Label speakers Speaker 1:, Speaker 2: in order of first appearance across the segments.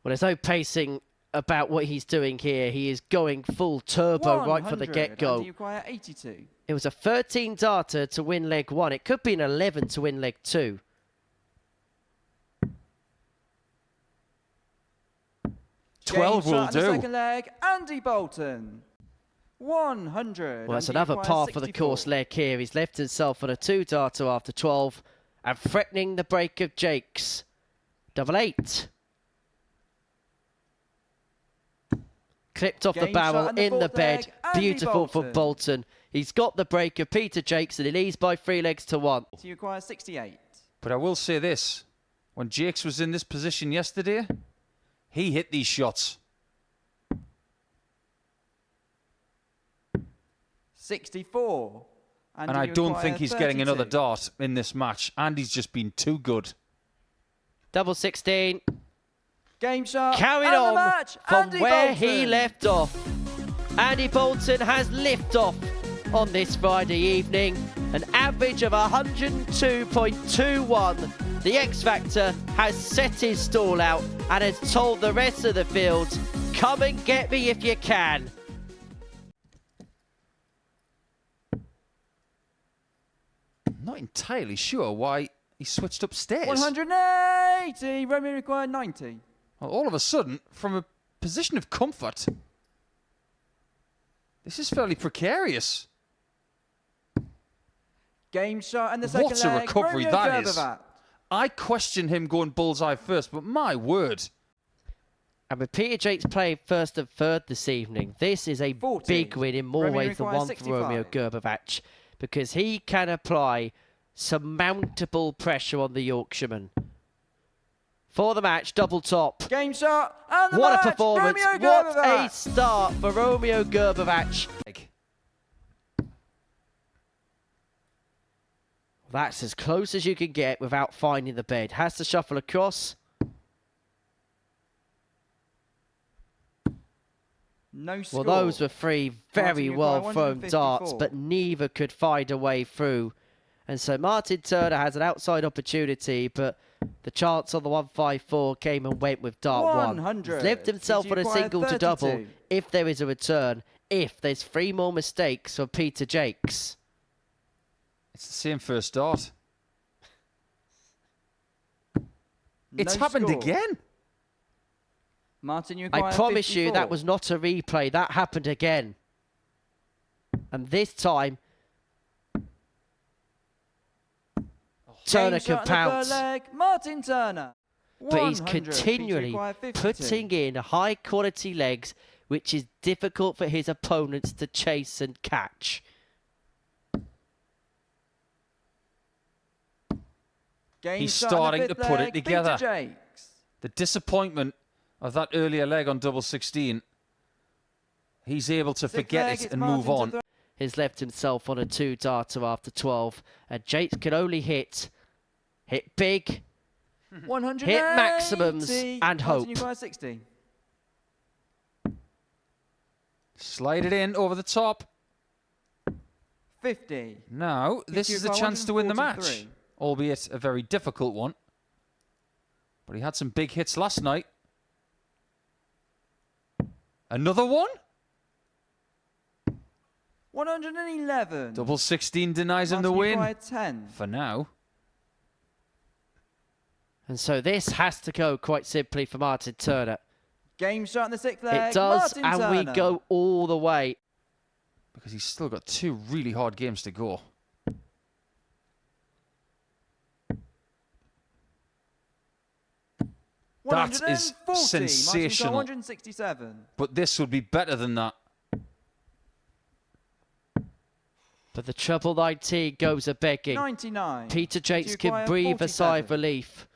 Speaker 1: Well, there's no pacing about what he's doing here. He is going full turbo right from the get-go.
Speaker 2: And you require 82.
Speaker 1: It was a 13 darter to win leg 1. It could be an 11 to win leg 2.
Speaker 2: Game
Speaker 3: 12 will
Speaker 2: shot
Speaker 3: do.
Speaker 2: on the second leg, Andy Bolton. 100.
Speaker 1: Well, that's
Speaker 2: and you
Speaker 1: another
Speaker 2: require
Speaker 1: par for the
Speaker 2: 64.
Speaker 1: course leg here. He's left himself on a 2 darter after 12 and threatening the break of Jakes. Double 8. Clipped off the
Speaker 2: Game
Speaker 1: barrel
Speaker 2: shot on the
Speaker 1: in the
Speaker 2: fourth
Speaker 1: bed.
Speaker 2: leg, Andy
Speaker 1: Beautiful for
Speaker 2: Bolton.
Speaker 1: Bolton. He's got the break of Peter Jakes and he leads by 3 legs to 1.
Speaker 2: So you require 68.
Speaker 3: But I will say this. When Jakes was in this position yesterday, he hit these shots.
Speaker 2: 64.
Speaker 3: And I don't
Speaker 2: require
Speaker 3: think he's getting another
Speaker 2: 32.
Speaker 3: dart in this match. Andy's just been too good.
Speaker 1: Double 16.
Speaker 2: Game shot.
Speaker 1: Carried
Speaker 2: and the
Speaker 1: on
Speaker 2: match,
Speaker 1: from
Speaker 2: Andy
Speaker 1: where he
Speaker 2: Bolton.
Speaker 1: left off. Andy Bolton has liftoff on this Friday evening. An average of 102.21. The X Factor has set his stall out and has told the rest of the field, come and get me if you can.
Speaker 3: Not entirely sure why he switched upstairs.
Speaker 2: 180. Romeo required 90.
Speaker 3: Well, all of a sudden, from a position of comfort, this is fairly precarious.
Speaker 2: Game shot and the second
Speaker 3: What a
Speaker 2: leg,
Speaker 3: recovery
Speaker 2: Romeo
Speaker 3: that is.
Speaker 2: Gerbevat.
Speaker 3: I question him going bullseye first, but my word.
Speaker 1: And with Peter Jakes playing first and third this evening, this is a
Speaker 2: 40.
Speaker 1: big win in more
Speaker 2: Romeo
Speaker 1: ways than
Speaker 2: requires
Speaker 1: one
Speaker 2: 65.
Speaker 1: for Romeo Gerbevat, because he can apply surmountable pressure on the Yorkshireman. For the match, double top.
Speaker 2: Game shot and the
Speaker 1: What
Speaker 2: match,
Speaker 1: a performance.
Speaker 2: Romeo
Speaker 1: What
Speaker 2: Gerbevat.
Speaker 1: a start for Romeo Gerbevat. That's as close as you can get without finding the bed. Has to shuffle across.
Speaker 2: No score.
Speaker 1: Well, those were 3 very
Speaker 2: Martin,
Speaker 1: well
Speaker 2: you require
Speaker 1: thrown
Speaker 2: 154.
Speaker 1: darts, but neither could find a way through. And so Martin Turner has an outside opportunity, but the chance on the 154 came and went with dart 1.
Speaker 2: 100.
Speaker 1: He's left himself
Speaker 2: Did
Speaker 1: on
Speaker 2: you
Speaker 1: a
Speaker 2: require
Speaker 1: single to double
Speaker 2: 32?
Speaker 1: if there is a return, if there's 3 more mistakes for Peter Jakes.
Speaker 3: It's the same first dart. It's
Speaker 2: No
Speaker 3: happened
Speaker 2: score.
Speaker 3: again.
Speaker 2: Martin, you require
Speaker 1: I promise
Speaker 2: 54.
Speaker 1: you that was not a replay. That happened again. And this time, Turner
Speaker 2: Game
Speaker 1: can
Speaker 2: shot on the
Speaker 1: pounce.
Speaker 2: third leg, Martin Turner.
Speaker 1: But he's
Speaker 2: 100.
Speaker 1: continually
Speaker 2: Feature required 52.
Speaker 1: putting in high quality legs, which is difficult for his opponents to chase and catch.
Speaker 2: Game
Speaker 3: He's
Speaker 2: shot on the
Speaker 3: starting
Speaker 2: fifth
Speaker 3: to put it
Speaker 2: leg,
Speaker 3: together.
Speaker 2: Peter Jakes.
Speaker 3: The disappointment of that earlier leg on double 16. He's able to
Speaker 2: Sixth
Speaker 3: forget
Speaker 2: leg,
Speaker 3: it
Speaker 2: it's
Speaker 3: and
Speaker 2: Martin
Speaker 3: move
Speaker 2: to
Speaker 3: on.
Speaker 2: throw.
Speaker 1: He's left himself on a 2 darter after 12. And Jakes can only hit big,
Speaker 2: 180.
Speaker 1: hit maximums and
Speaker 2: Martin,
Speaker 1: hope.
Speaker 2: you require 60.
Speaker 3: Slide it in over the top.
Speaker 2: 50.
Speaker 3: Now, this
Speaker 2: you
Speaker 3: is a
Speaker 2: require
Speaker 3: chance to win the match.
Speaker 2: 143.
Speaker 3: Albeit a very difficult one. But he had some big hits last night. Another one?
Speaker 2: 111.
Speaker 3: Double 16 denies him
Speaker 2: Martin,
Speaker 3: the
Speaker 2: you
Speaker 3: win.
Speaker 2: require 10.
Speaker 3: For now.
Speaker 1: And so this has to go quite simply for Martin Turner.
Speaker 2: Game shot in the sixth leg.
Speaker 1: It does,
Speaker 2: Martin
Speaker 1: and
Speaker 2: Turner.
Speaker 1: we go all the way.
Speaker 3: Because he's still got 2 really hard games to go. That is
Speaker 2: 140.
Speaker 3: sensational.
Speaker 2: Martin 167.
Speaker 3: But this would be better than that.
Speaker 1: But the treble 19 goes a begging.
Speaker 2: 99.
Speaker 1: Peter Jakes
Speaker 2: You
Speaker 1: can
Speaker 2: require
Speaker 1: breathe a sigh of
Speaker 2: 47.
Speaker 1: relief.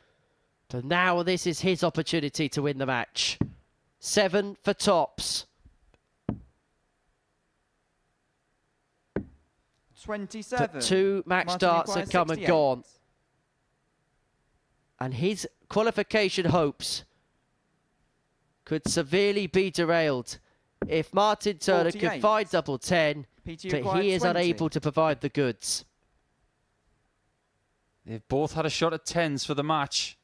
Speaker 1: But now this is his opportunity to win the match. 7 for tops.
Speaker 2: 27.
Speaker 1: But 2 match
Speaker 2: Martin
Speaker 1: darts
Speaker 2: requires
Speaker 1: have come and
Speaker 2: 68.
Speaker 1: gone. And his qualification hopes could severely be derailed if Martin Turner could
Speaker 2: 48.
Speaker 1: find double 10,
Speaker 2: Peter, you
Speaker 1: but
Speaker 2: require
Speaker 1: he is
Speaker 2: 20.
Speaker 1: unable to provide the goods.
Speaker 3: They've both had a shot at 10s for the match.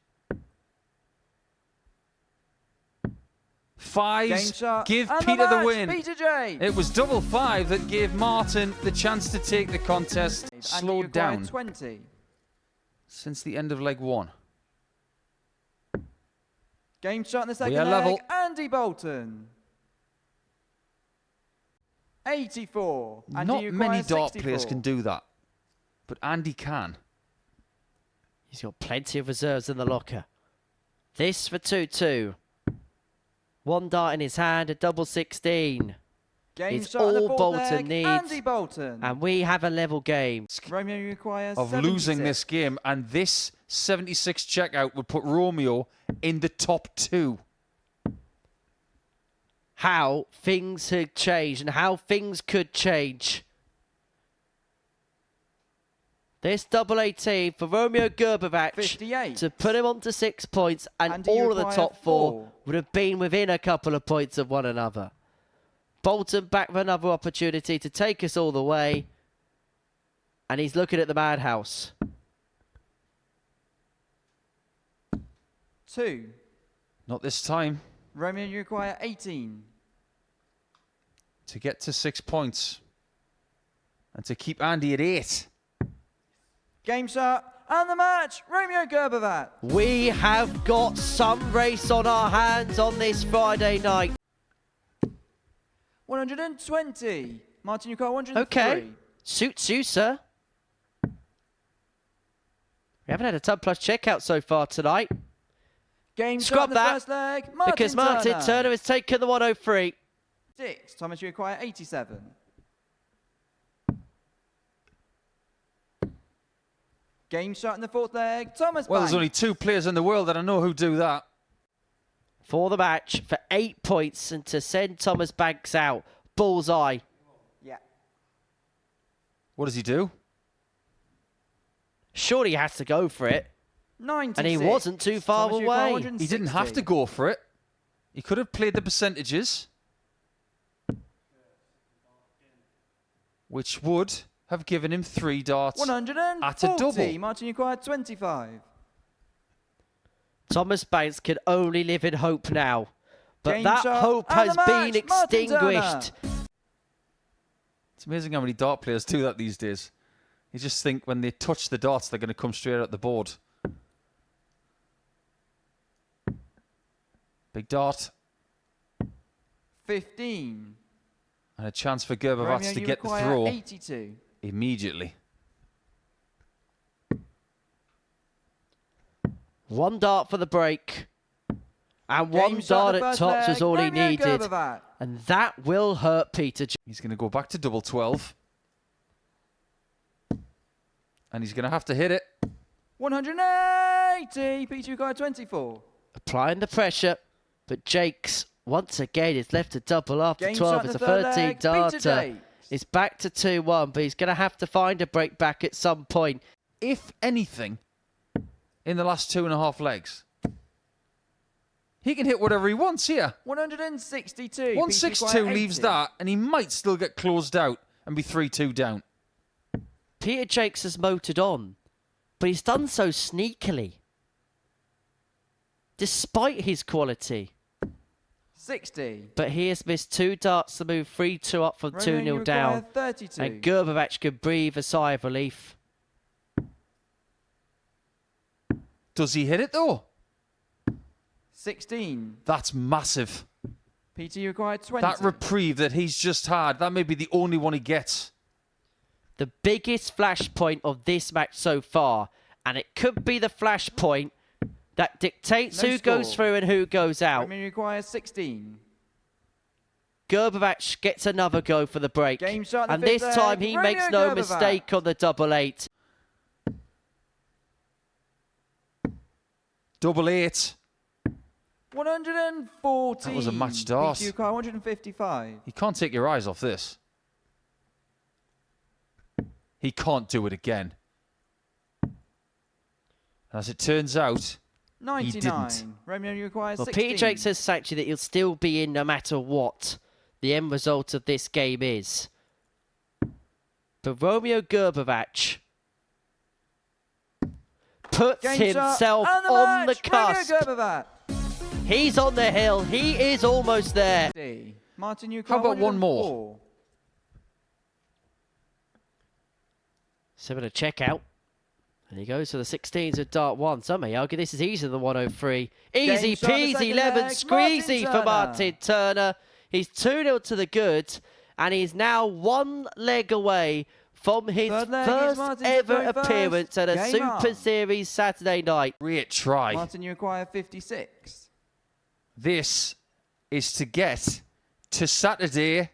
Speaker 3: fives
Speaker 2: shot,
Speaker 3: give
Speaker 2: and
Speaker 3: Peter the
Speaker 2: match,
Speaker 3: win.
Speaker 2: Peter J.
Speaker 3: It was double five that gave Martin the chance to take the contest slowed down
Speaker 2: 20.
Speaker 3: since the end of leg one.
Speaker 2: Game shot in the second
Speaker 3: are
Speaker 2: leg.
Speaker 3: level.
Speaker 2: Andy Bolton. 84. Andy,
Speaker 3: Not
Speaker 2: you
Speaker 3: many
Speaker 2: require
Speaker 3: dart
Speaker 2: 64.
Speaker 3: players can do that, but Andy can.
Speaker 1: He's got plenty of reserves in the locker. This for 2-2. One dart in his hand, a double 16.
Speaker 2: Game
Speaker 1: It's
Speaker 2: shot in the
Speaker 1: all
Speaker 2: fourth
Speaker 1: Bolton
Speaker 2: leg.
Speaker 1: needs.
Speaker 2: Andy Bolton.
Speaker 1: And we have a level game.
Speaker 2: Romeo, you require
Speaker 3: Of
Speaker 2: 76.
Speaker 3: losing this game, and this 76 checkout would put Romeo in the top two.
Speaker 1: How things had changed and how things could change. This double 18 for Romeo Gerbovac
Speaker 2: 58.
Speaker 1: to put him on to 6 points, and
Speaker 2: Andy, you
Speaker 1: all of the
Speaker 2: require
Speaker 1: top four
Speaker 2: 4.
Speaker 1: would have been within a couple of points of one another. Bolton back for another opportunity to take us all the way, and he's looking at the madhouse.
Speaker 2: 2.
Speaker 3: Not this time.
Speaker 2: Romeo, you require 18.
Speaker 3: To get to 6 points. And to keep Andy at 8.
Speaker 2: Game shot and the match. Romeo Gerbovac.
Speaker 1: We have got some race on our hands on this Friday night.
Speaker 2: 120. Martin, you require 103.
Speaker 1: Okay, suits you, sir. We haven't had a ton plus checkout so far tonight.
Speaker 2: Game
Speaker 1: Scrub
Speaker 2: shot in the
Speaker 1: that,
Speaker 2: first leg.
Speaker 1: because Martin Turner has taken the 103.
Speaker 2: 6. Thomas, you require 87. Game shot in the fourth leg. Thomas
Speaker 3: Well, there's
Speaker 2: Banks.
Speaker 3: only 2 players in the world that I know who do that.
Speaker 1: For the match for 8 points and to send Thomas Banks out. Bullseye.
Speaker 2: Yeah.
Speaker 3: What does he do?
Speaker 1: Surely he has to go for it.
Speaker 2: 96.
Speaker 1: And he wasn't too far
Speaker 2: Thomas, you require
Speaker 1: away.
Speaker 2: 160.
Speaker 3: He didn't have to go for it. He could have played the percentages, which would have given him 3 darts
Speaker 2: 140.
Speaker 3: at a double.
Speaker 2: Martin, you require 25.
Speaker 1: Thomas Banks can only live in hope now. But
Speaker 2: Game
Speaker 1: that
Speaker 2: shot
Speaker 1: hope
Speaker 2: and
Speaker 1: has
Speaker 2: the
Speaker 1: been
Speaker 2: match, Martin Turner.
Speaker 1: extinguished.
Speaker 3: It's amazing how many dart players do that these days. You just think when they touch the darts, they're going to come straight out the board. Big dart.
Speaker 2: 15.
Speaker 3: And a chance for Gerbovac
Speaker 2: Romeo,
Speaker 3: to
Speaker 2: you
Speaker 3: get the
Speaker 2: require
Speaker 3: throw
Speaker 2: 82.
Speaker 3: immediately.
Speaker 1: One dart for the break. And
Speaker 2: Game
Speaker 1: one
Speaker 2: shot
Speaker 1: dart
Speaker 2: in the
Speaker 1: at
Speaker 2: first
Speaker 1: tops
Speaker 2: leg.
Speaker 1: was all he
Speaker 2: Romeo
Speaker 1: needed.
Speaker 2: Gerbovac.
Speaker 1: And that will hurt Peter.
Speaker 3: He's going to go back to double 12. And he's going to have to hit it.
Speaker 2: 180. Peter, you require 24.
Speaker 1: Applying the pressure. But Jakes, once again, is left to double after
Speaker 2: Game
Speaker 1: 12.
Speaker 2: shot in
Speaker 1: It's a
Speaker 2: the third
Speaker 1: 13
Speaker 2: leg. Peter
Speaker 1: darter.
Speaker 2: Jakes.
Speaker 1: It's back to 2-1, but he's going to have to find a break back at some point.
Speaker 3: If anything, in the last 2.5 legs. He can hit whatever he wants here.
Speaker 2: 162.
Speaker 3: 162 leaves that, and he might still get closed out and be 3-2 down.
Speaker 1: Peter Jakes has motored on, but he's done so sneakily. Despite his quality.
Speaker 2: 60.
Speaker 1: But he has missed 2 darts to move 3-2 up from
Speaker 2: Romeo,
Speaker 1: 2-0
Speaker 2: you
Speaker 1: down.
Speaker 2: require 32.
Speaker 1: And Gerbovac can breathe a sigh of relief.
Speaker 3: Does he hit it, though?
Speaker 2: 16.
Speaker 3: That's massive.
Speaker 2: Peter, you require 20.
Speaker 3: That reprieve that he's just had, that may be the only one he gets.
Speaker 1: The biggest flashpoint of this match so far, and it could be the flashpoint that dictates
Speaker 2: No
Speaker 1: who goes
Speaker 2: score.
Speaker 1: through and who goes out.
Speaker 2: Romeo, you require 16.
Speaker 1: Gerbovac gets another go for the break.
Speaker 2: Game shot in
Speaker 1: And
Speaker 2: the
Speaker 1: this
Speaker 2: fifth
Speaker 1: time
Speaker 2: leg.
Speaker 1: he
Speaker 2: Romeo
Speaker 1: makes no
Speaker 2: Gerbovac.
Speaker 1: mistake on the double 8.
Speaker 3: Double 8.
Speaker 2: 114.
Speaker 3: That was a match dart.
Speaker 2: Peter, you require 155.
Speaker 3: You can't take your eyes off this. He can't do it again. As it turns out,
Speaker 2: 99.
Speaker 3: didn't.
Speaker 2: Romeo, you require
Speaker 1: Well,
Speaker 2: 16.
Speaker 1: Peter Jakes has sanctioned that he'll still be in no matter what the end result of this game is. But Romeo Gerbovac puts
Speaker 2: Game shot
Speaker 1: himself
Speaker 2: and
Speaker 1: on the
Speaker 2: match. Romeo
Speaker 1: cusp.
Speaker 2: Gerbovac.
Speaker 1: He's on the hill. He is almost there.
Speaker 2: Martin, you
Speaker 3: How about one more?
Speaker 1: So I'm going to check out. And he goes for the 16s of dart 1. Some may argue this is easier than 103. Easy peasy, lemon squeezy for Martin Turner. He's 2-0 to the good. And he's now one leg away from his first ever appearance at a Super Series Saturday night.
Speaker 3: Great try.
Speaker 2: Martin, you require 56.
Speaker 3: This is to get to Saturday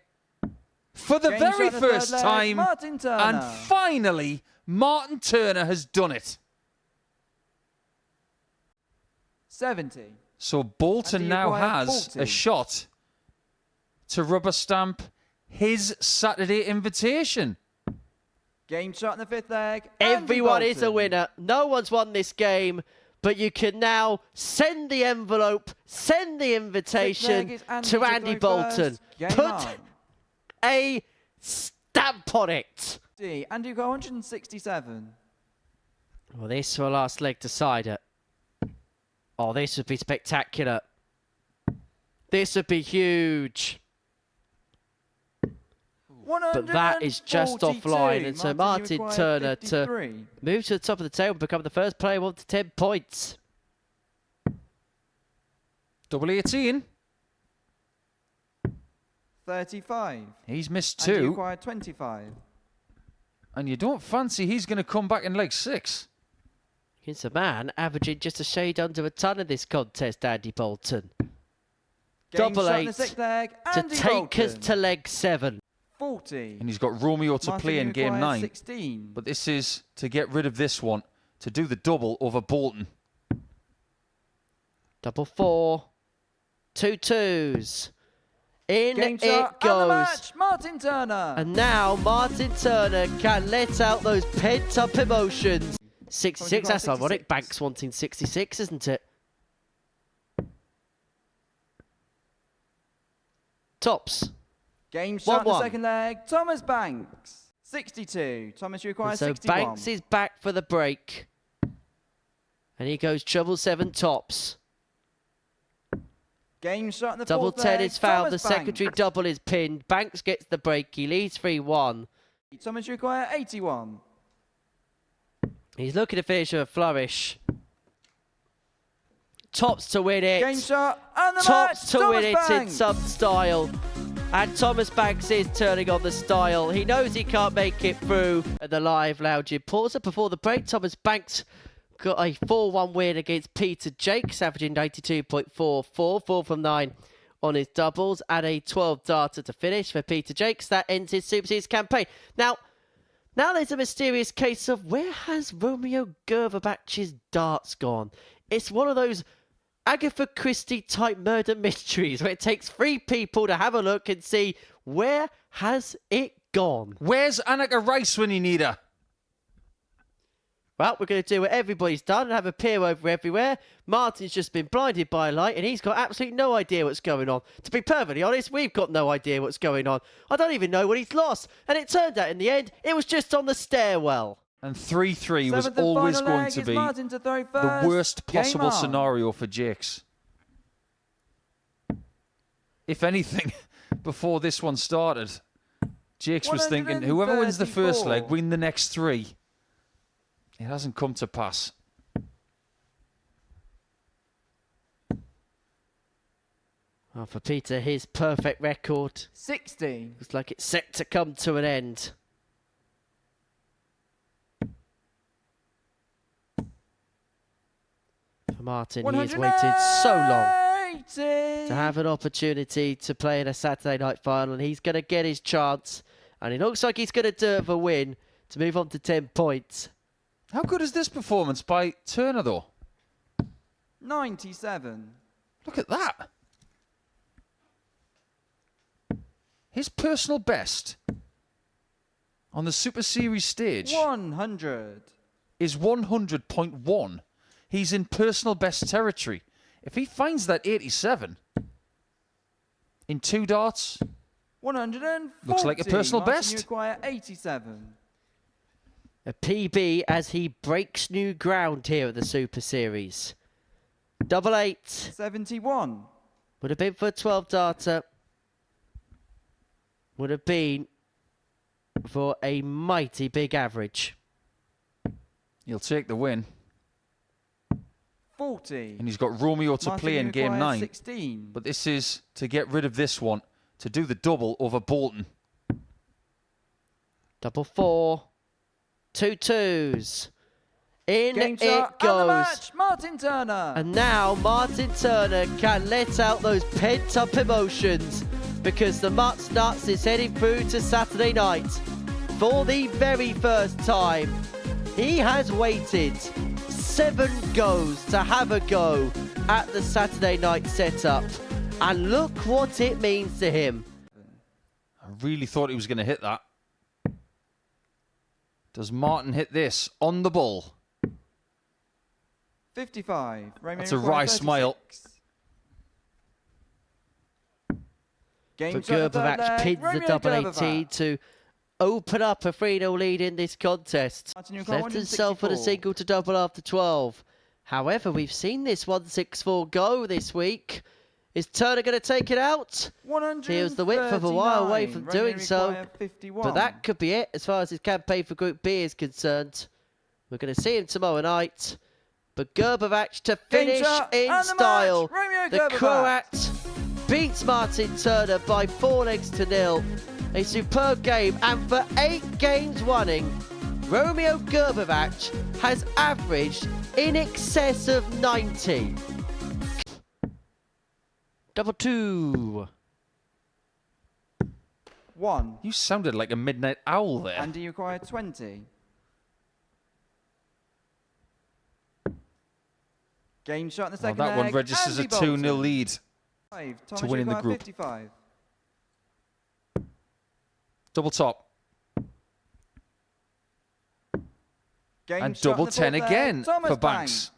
Speaker 3: for the very first time. And finally, Martin Turner has done it.
Speaker 2: 70.
Speaker 3: So Bolton now has a shot to rubber stamp his Saturday invitation.
Speaker 2: Game shot in the fifth leg.
Speaker 1: Everyone is a winner. No one's won this game, but you can now send the envelope, send the invitation to Andy Bolton. Put a stamp on it.
Speaker 2: Andy, you got 167.
Speaker 1: Well, this for a last leg decider. Oh, this would be spectacular. This would be huge. But that is just offline, and so Martin Turner to move to the top of the table and become the first player on to 10 points.
Speaker 3: Double 18.
Speaker 2: 35.
Speaker 3: He's missed
Speaker 2: And you
Speaker 3: 2.
Speaker 2: require 25.
Speaker 3: And you don't fancy he's going to come back in leg 6.
Speaker 1: He's a man averaging just a shade under a ton in this contest, Andy Bolton. Double 8 to take us to leg 7.
Speaker 2: 40.
Speaker 3: And he's got Romeo to
Speaker 2: Martin,
Speaker 3: play in game 9.
Speaker 2: 16.
Speaker 3: But this is to get rid of this one, to do the double over Bolton.
Speaker 1: Double 4. 2 2s. In
Speaker 2: Game
Speaker 1: it
Speaker 2: shot
Speaker 1: goes.
Speaker 2: And the match, Martin Turner.
Speaker 1: And now Martin Turner can let out those pent-up emotions. 66, that's ironic. Banks wanting 66, isn't it? Tops.
Speaker 2: Game shot in the
Speaker 1: 1-1.
Speaker 2: second leg. Thomas Banks. 62. Thomas, you require
Speaker 1: And so
Speaker 2: 61.
Speaker 1: Banks is back for the break. And he goes treble 7 tops.
Speaker 2: Game shot in the
Speaker 1: Double
Speaker 2: fourth
Speaker 1: 10
Speaker 2: leg.
Speaker 1: is fouled.
Speaker 2: Thomas
Speaker 1: The secondary
Speaker 2: Banks.
Speaker 1: double is pinned. Banks gets the break. He leads 3-1.
Speaker 2: Thomas, you require 81.
Speaker 1: He's looking to finish with a flourish. Tops to win it.
Speaker 2: Game shot and the
Speaker 1: Tops
Speaker 2: match.
Speaker 1: to
Speaker 2: Thomas
Speaker 1: win it in
Speaker 2: Banks.
Speaker 1: some style. And Thomas Banks is turning on the style. He knows he can't make it through at the live lounge in Portsmouth. Before the break, Thomas Banks got a 4-1 win against Peter Jakes, averaging 92.44, 4 from 9 on his doubles, and a 12 darter to finish for Peter Jakes. That ends his Super Series campaign. Now there's a mysterious case of where has Romeo Gerverbach's darts gone? It's one of those Agatha Christie type murder mysteries where it takes 3 people to have a look and see where has it gone.
Speaker 3: Where's Annika Rice when you need her?
Speaker 1: Well, we're going to do what everybody's done and have a peer over everywhere. Martin's just been blinded by a light and he's got absolutely no idea what's going on. To be perfectly honest, we've got no idea what's going on. I don't even know what he's lost. And it turned out in the end, it was just on the stairwell.
Speaker 3: And 3-3 was
Speaker 2: Seventh and
Speaker 3: always
Speaker 2: final
Speaker 3: going
Speaker 2: leg
Speaker 3: to
Speaker 2: is
Speaker 3: be
Speaker 2: Martin to throw
Speaker 3: the
Speaker 2: first.
Speaker 3: worst
Speaker 2: Game
Speaker 3: possible
Speaker 2: on.
Speaker 3: scenario for Jakes. If anything, before this one started, Jakes was thinking, whoever wins the first leg,
Speaker 2: 134.
Speaker 3: win the next 3. It hasn't come to pass.
Speaker 1: Well, for Peter, his perfect record
Speaker 2: 60.
Speaker 1: looks like it's set to come to an end. For Martin, he has waited so long to have an opportunity to play in a Saturday night final, and he's going to get his chance. And it looks like he's going to do it for a win to move on to 10 points.
Speaker 3: How good is this performance by Turner, though?
Speaker 2: 97.
Speaker 3: Look at that. His personal best on the Super Series stage
Speaker 2: 100.
Speaker 3: is 100.1. He's in personal best territory. If he finds that 87 in 2 darts,
Speaker 2: 140.
Speaker 3: looks like a personal
Speaker 2: Martin,
Speaker 3: best.
Speaker 2: You require 87.
Speaker 1: A PB as he breaks new ground here at the Super Series. Double 8.
Speaker 2: 71.
Speaker 1: Would have been for a 12 darter. Would have been for a mighty big average.
Speaker 3: He'll take the win.
Speaker 2: 40.
Speaker 3: And he's got Romeo to
Speaker 2: Martin,
Speaker 3: play in
Speaker 2: you
Speaker 3: game
Speaker 2: require
Speaker 3: 9.
Speaker 2: 16.
Speaker 3: But this is to get rid of this one, to do the double over Bolton.
Speaker 1: Double 4. 2 2s. In
Speaker 2: Game
Speaker 1: it
Speaker 2: shot and the
Speaker 1: goes.
Speaker 2: match, Martin Turner.
Speaker 1: And now Martin Turner can let out those pent-up emotions because the Mutts Nuts is heading through to Saturday night. For the very first time, he has waited 7 goes to have a go at the Saturday night setup. And look what it means to him.
Speaker 3: I really thought he was going to hit that. Does Martin hit this on the bull?
Speaker 2: 55. Romeo
Speaker 3: That's a
Speaker 2: requires
Speaker 3: wry
Speaker 2: 36.
Speaker 3: smile.
Speaker 2: Game
Speaker 1: But
Speaker 2: shot, the third
Speaker 1: Gerbovac
Speaker 2: leg,
Speaker 1: pins the
Speaker 2: Romeo
Speaker 1: double
Speaker 2: Gerbovac.
Speaker 1: 18 to open up a 3-0 lead in this contest.
Speaker 2: Martin, you require
Speaker 1: Left himself with a
Speaker 2: 164.
Speaker 1: single to double after 12. However, we've seen this 164 go this week. Is Turner going to take it out? He was the width of a while away from
Speaker 2: Romeo
Speaker 1: doing so.
Speaker 2: require 51.
Speaker 1: But that could be it as far as his campaign for Group B is concerned. We're going to see him tomorrow night. But Gerbovac to finish
Speaker 2: shot
Speaker 1: in
Speaker 2: and the
Speaker 1: style.
Speaker 2: match, Romeo
Speaker 1: The
Speaker 2: Gerbovac.
Speaker 1: Croat beats Martin Turner by 4 legs to 0. A superb game, and for 8 games running, Romeo Gerbovac has averaged in excess of 90. Double 2.
Speaker 2: 1.
Speaker 3: You sounded like a midnight owl there.
Speaker 2: Andy, you require 20. Game shot in the
Speaker 3: Well,
Speaker 2: second
Speaker 3: that one
Speaker 2: leg,
Speaker 3: registers
Speaker 2: Andy
Speaker 3: a 2-0
Speaker 2: Bolton.
Speaker 3: lead
Speaker 2: 5.
Speaker 3: to
Speaker 2: Thomas,
Speaker 3: win
Speaker 2: you
Speaker 3: in the
Speaker 2: require
Speaker 3: group.
Speaker 2: 55.
Speaker 3: Double top.
Speaker 2: Game
Speaker 3: And
Speaker 2: shot in
Speaker 3: double
Speaker 2: the
Speaker 3: 10
Speaker 2: fourth leg,
Speaker 3: again
Speaker 2: Thomas
Speaker 3: for Banks.